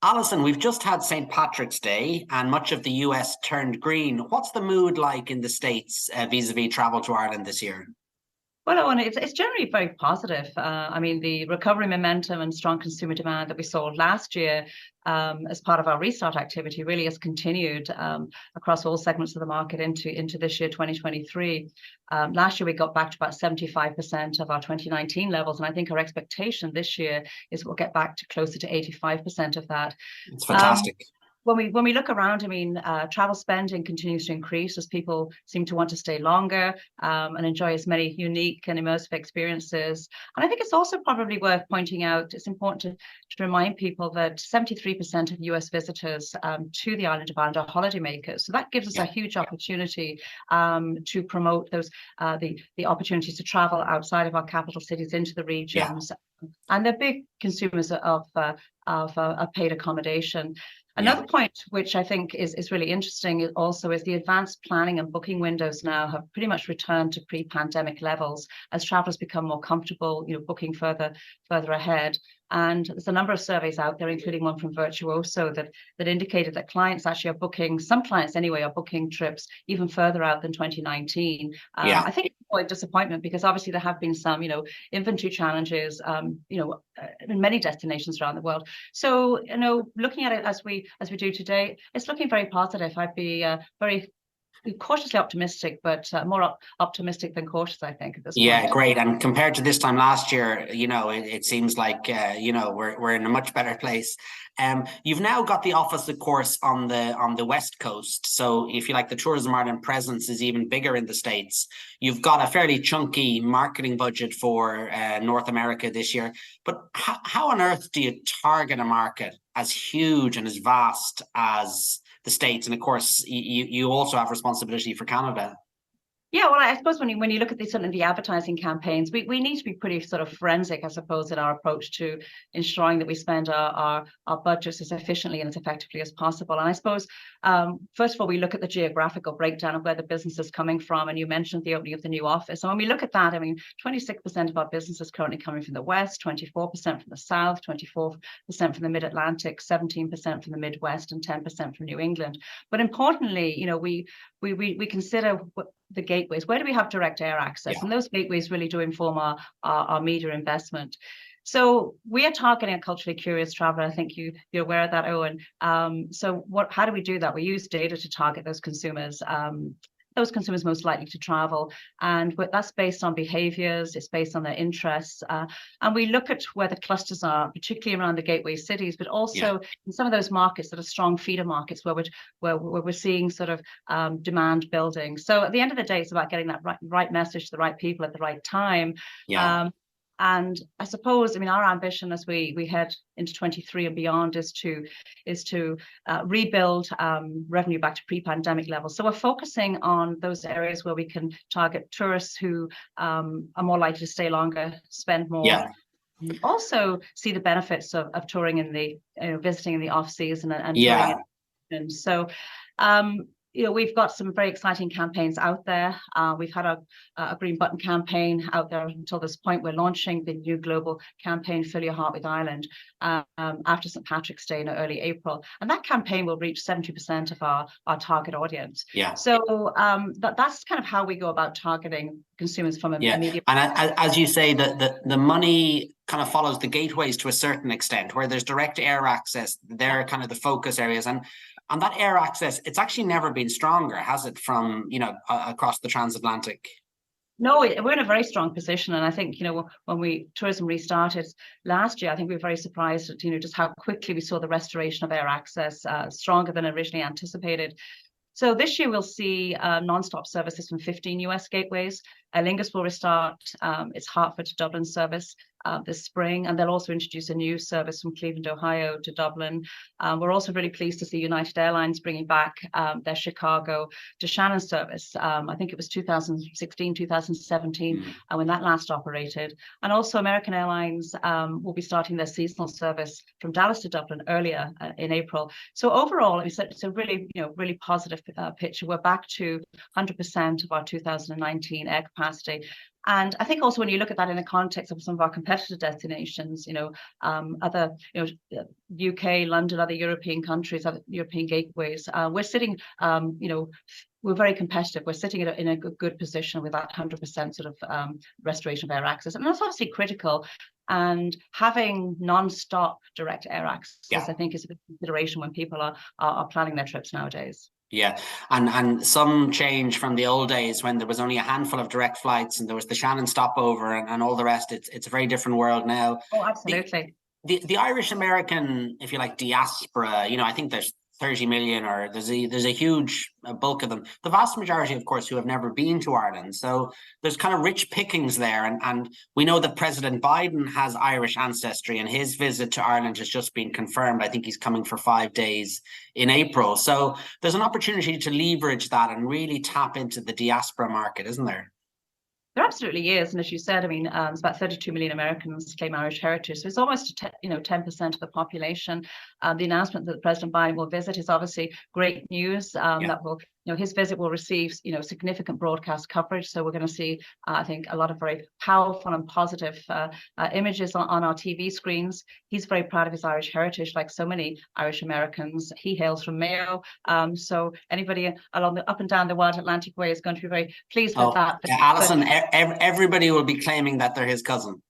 Alison, we've just had St. Patrick's Day and much of the US turned green. What's the mood like in the States vis-a-vis travel to Ireland this year? Well, Owen, it's generally very positive. I mean, the recovery momentum and strong consumer demand that we saw last year as part of our restart activity really has continued across all segments of the market into this year, 2023. Last year, we got back to about 75% of our 2019 levels. And I think our expectation this year is we'll get back to closer to 85% of that. It's Um, fantastic. when we look around, I mean, travel spending continues to increase as people seem to want to stay longer and enjoy as many unique and immersive experiences. And I think it's also probably worth pointing out, it's important to remind people that 73% of US visitors to the island of Ireland are holidaymakers. So that gives us Yeah, a huge opportunity to promote the opportunities to travel outside of our capital cities into the yeah, regions. And they're big consumers of paid accommodation. yeah, Another point which I think is really interesting is the advanced planning and booking windows now have pretty much returned to pre-pandemic levels as travelers become more comfortable, booking further ahead. And there's a number of surveys out there, including one from Virtuoso, that indicated that clients actually are booking, some clients anyway, are booking trips even further out than 2019. yeah. I think it's a disappointment because obviously there have been some, inventory challenges, in many destinations around the world. So, looking at it as we do today, it's looking very positive. I'd be very cautiously optimistic, but more optimistic than cautious, I think, at this Yeah, point. great. And compared to this time last year, it seems like we're in a much better place. You've now got the office, of course, on the West Coast. So if you like, the Tourism Ireland presence is even bigger in the States. You've got a fairly chunky marketing budget for North America this year. But how on earth do you target a market as huge and as vast as the States? And of course, you also have responsibility for Canada. Yeah, well, I suppose when you look at the advertising campaigns, we need to be pretty sort of forensic, I suppose, in our approach to ensuring that we spend our budgets as efficiently and as effectively as possible. And I suppose, first of all, we look at the geographical breakdown of where the business is coming from. And you mentioned the opening of the new office. And when we look at that, I mean, 26% of our business is currently coming from the West, 24% from the South, 24% from the Mid-Atlantic, 17% from the Midwest, and 10% from New England. But importantly, we consider the gateways. Where do we have direct air access? Yeah. And those gateways really do inform our media investment. So we are targeting a culturally curious traveler. I think you're aware of that, Owen. So how do we do that? We use data to target those consumers most likely to travel. And that's based on behaviors, it's based on their interests. And we look at where the clusters are, particularly around the gateway cities, but also in some of those markets that are strong feeder markets where we're seeing sort of demand building. So at the end of the day, it's about getting that right message to the right people at the right time. Yeah. And I suppose, I mean, our ambition as we head into 23 and beyond is to rebuild revenue back to pre-pandemic levels. So we're focusing on those areas where we can target tourists who are more likely to stay longer, spend more. Yeah. Also see the benefits of touring in the visiting in the off season and Yeah. touring in. So we've got some very exciting campaigns out there. We've had a Green Button campaign out there until this point. We're launching the new global campaign, Fill Your Heart with Ireland, after St. Patrick's Day in early April. And that campaign will reach 70% of our target audience. Yeah. So that's kind of how we go about targeting consumers from a media. And as you say, the money kind of follows the gateways to a certain extent, where there's direct air access. They're kind of the focus areas. And that air access, it's actually never been stronger, has it, from, across the transatlantic? No, we're in a very strong position. And I think, when tourism restarted last year, I think we were very surprised at, just how quickly we saw the restoration of air access, stronger than originally anticipated. So this year we'll see non-stop services from 15 US gateways. Aer Lingus will restart its Hartford to Dublin service this spring, and they'll also introduce a new service from Cleveland, Ohio to Dublin. We're also really pleased to see United Airlines bringing back their Chicago to Shannon service. I think it was 2016, 2017 when that last operated. And also American Airlines will be starting their seasonal service from Dallas to Dublin earlier in April. So overall, it's a really, really positive picture. We're back to 100% of our 2019 air capacity. And I think also when you look at that in the context of some of our competitor destinations, other, UK, London, other European countries, other European gateways, we're sitting, we're very competitive. We're sitting in a good position with that 100% sort of restoration of air access. And that's obviously critical. And having non-stop direct air access, I think, is a big consideration when people are planning their trips nowadays. Yeah, and some change from the old days when there was only a handful of direct flights and there was the Shannon stopover and all the rest. It's a very different world now. Oh, absolutely. The Irish American, if you like, diaspora, I think there's 30 million, or there's a huge bulk of them. The vast majority, of course, who have never been to Ireland. So there's kind of rich pickings there. And we know that President Biden has Irish ancestry, and his visit to Ireland has just been confirmed. I think he's coming for 5 days in April. So there's an opportunity to leverage that and really tap into the diaspora market, isn't there? There absolutely is, and as you said, I mean, it's about 32 million Americans claim Irish heritage, so it's almost 10% of the population. The announcement that President Biden will visit is obviously great news. That will, his visit will receive, significant broadcast coverage. So we're going to see, I think, a lot of very powerful and positive images on our TV screens. He's very proud of his Irish heritage, like so many Irish Americans. He hails from Mayo, so anybody along the up and down the Wild Atlantic Way is going to be very pleased with that. Alison, everybody will be claiming that they're his cousin.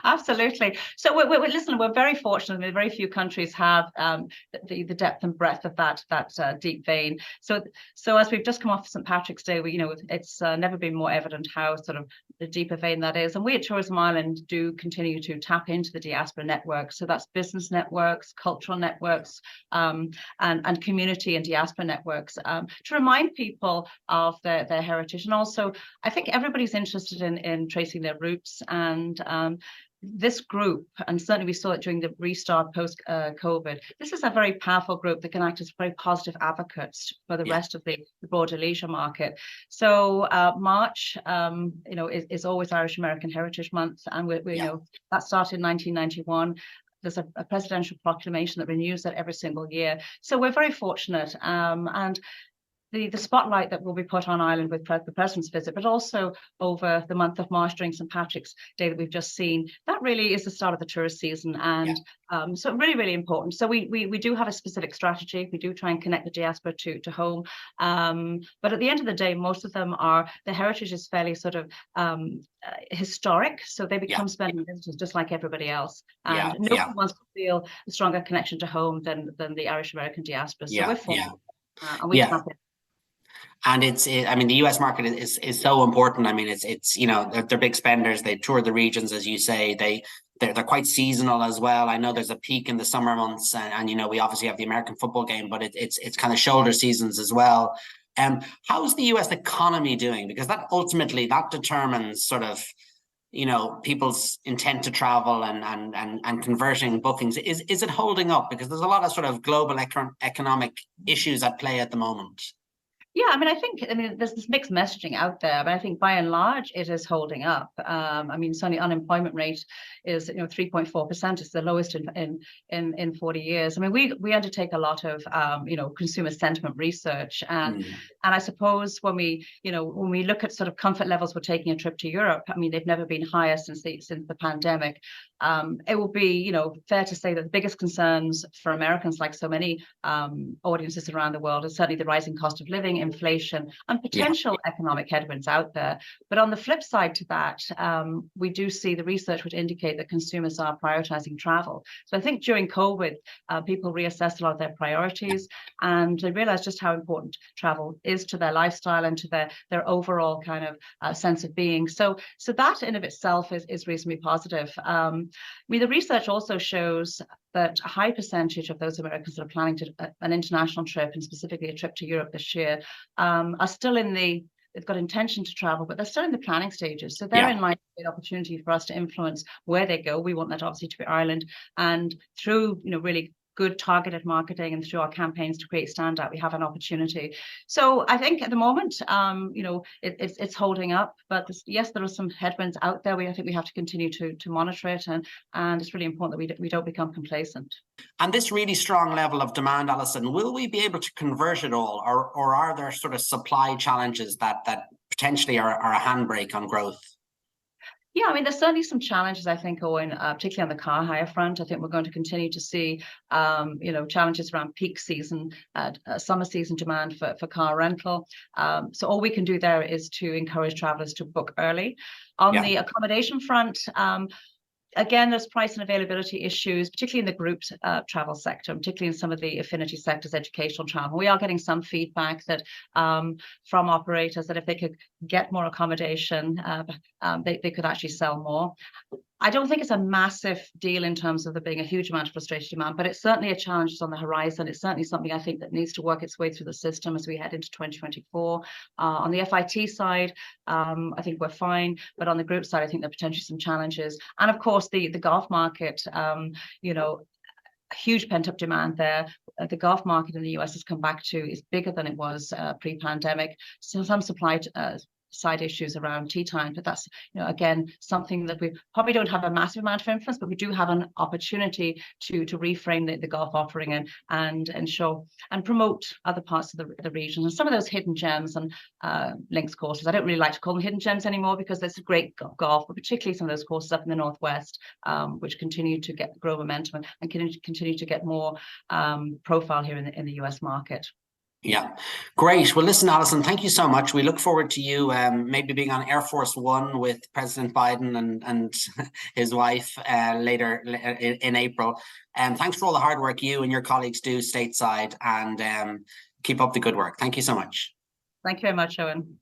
Absolutely. So we're very fortunate. I mean, very few countries have the depth and breadth of that deep vein. So as we've just come off St. Patrick's Day, it's never been more evident how sort of the deeper vein that is. And we at Tourism Ireland do continue to tap into the diaspora network. So that's business networks, cultural networks, and community and diaspora networks to remind people of their heritage. And also, I think everybody's interested in tracing their roots. And this group, and certainly we saw it during the restart post-COVID, this is a very powerful group that can act as very positive advocates for the rest of the broader leisure market. So March, is always Irish American Heritage Month, and we that started in 1991. There's a presidential proclamation that renews that every single year. So we're very fortunate, and the spotlight that will be put on Ireland with the President's visit, but also over the month of March during St. Patrick's Day that we've just seen, that really is the start of the tourist season. And so really, really important. So we do have a specific strategy. We do try and connect the diaspora to home. But at the end of the day, most of them the heritage is fairly sort of historic. So they become spending visitors just like everybody else. And no one wants to feel a stronger connection to home than the Irish American diaspora. So we're fortunate. And we tap it. And I mean, the US market is so important. I mean, it's they're big spenders. They tour the regions, as you say. They're quite seasonal as well. I know there's a peak in the summer months, and we obviously have the American football game, but it's kind of shoulder seasons as well. How's the US economy doing? Because that ultimately determines sort of people's intent to travel and converting bookings. Is it holding up? Because there's a lot of sort of global economic issues at play at the moment. Yeah, I mean, there's this mixed messaging out there, but I think by and large it is holding up. I mean, certainly unemployment rate is 3.4%. It's the lowest in 40 years. I mean, we undertake a lot of consumer sentiment research, and I suppose when we look at sort of comfort levels, we're taking a trip to Europe. I mean, they've never been higher since the pandemic. It will be fair to say that the biggest concerns for Americans, like so many audiences around the world, is certainly the rising cost of living, inflation, and potential economic headwinds out there. But on the flip side to that, we do see the research would indicate that consumers are prioritizing travel. So I think during COVID, people reassessed a lot of their priorities, and they realized just how important travel is to their lifestyle and to their overall kind of sense of being. So that in of itself is reasonably positive. I mean, the research also shows that a high percentage of those Americans that are planning an international trip, and specifically a trip to Europe this year, are still they've got intention to travel, but they're still in the planning stages. So therein might be an opportunity for us to influence where they go. We want that obviously to be Ireland, and through really good targeted marketing and through our campaigns to create standout, we have an opportunity. So I think at the moment, it's holding up, but yes, there are some headwinds out there. I think we have to continue to monitor it, and it's really important that we don't become complacent. And this really strong level of demand, Alison, will we be able to convert it all, or are there sort of supply challenges that potentially are a handbrake on growth? Yeah, I mean, there's certainly some challenges, I think, Owen, particularly on the car hire front. I think we're going to continue to see, challenges around peak season, summer season demand for car rental. So all we can do there is to encourage travelers to book early. On the accommodation front, again, there's price and availability issues, particularly in the group travel sector, particularly in some of the affinity sectors, educational travel. We are getting some feedback that from operators that if they could get more accommodation, they could actually sell more. I don't think it's a massive deal in terms of there being a huge amount of frustration demand, but it's certainly a challenge that's on the horizon. It's certainly something I think that needs to work its way through the system as we head into 2024. On the FIT side, I think we're fine, but on the group side, I think there are potentially some challenges. And of course, the golf market, huge pent-up demand there. The golf market in the US has come back is bigger than it was pre-pandemic. So some supply side issues around tea time, but that's again something that we probably don't have a massive amount of influence, but we do have an opportunity to reframe the golf offering and ensure and promote other parts of the region and some of those hidden gems and links courses. I don't really like to call them hidden gems anymore because there's a great golf, but particularly some of those courses up in the northwest, which continue to grow momentum and continue to get more profile here in the US market. Yeah, great. Well, listen, Alison, thank you so much. We look forward to you maybe being on Air Force One with President Biden and his wife later in April. And thanks for all the hard work you and your colleagues do stateside, and keep up the good work. Thank you so much. Thank you very much, Owen.